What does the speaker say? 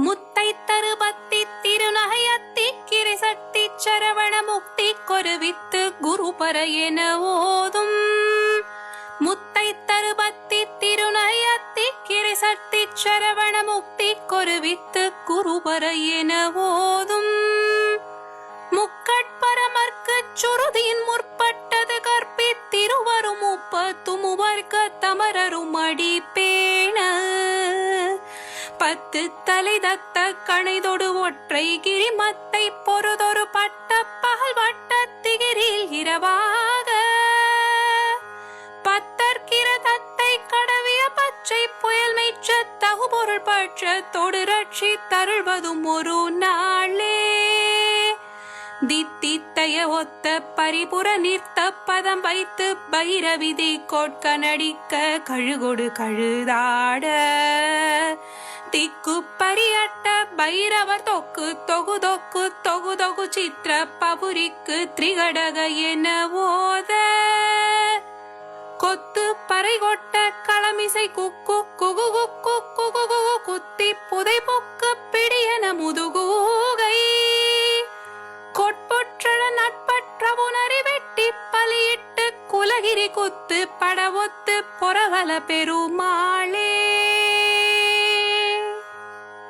முத்தை தருபத்தி திருநகையத்தி கிரிசக்தி சரவண முக்தி கொருவித்து குருபர என ஓதும். முத்தை தருபத்தி திருநகையத்தி கிரிசக்தி சரவண முக்தி கொருவித்து குருபர என ஓதும். முக்கட்பரமர்க்கு சுருதியின் முற்பட்டது கற்பி திருவரும் முப்பத்துமுவர்க்க தமரரும் அடி பேண. பத்து தலை தத்த கணைதொடு ஒற்றை கிரிமத்தை பொறுதொரு பட்ட பகல் வட்ட திகிரில் இரவாக. பத்தற்கிற தத்தை கடவிய பச்சை புயல் மெய்ச்ச தகுபொருள் பட்ச தொடு ரட்சி தருள்வதும் ஒரு நாளே. தித்தித்தைய ஒத்த பரிபுற நிறுத்த பதம் வைத்து பைரவிதி கோட்க நடிக்க கழுகொடு கழுதாட. திக்கு பரியட்ட பைரவர் தொக்கு தொகு தொக்கு தொகு தொகு சித்திர பபுரிக்கு திரிகடக என ஓத. கொத்து பறை கொட்ட களமிசை குக்கு குகு குக்கு குகு குகு குத்தி புதை பொக்கு பிடியன முதுகூகை. கொட்பொற்றழ நட்பற்ற உணரி வெட்டி பலியிட்டு குலகிரி குத்து படவொத்து பொறவல பெருமாளே.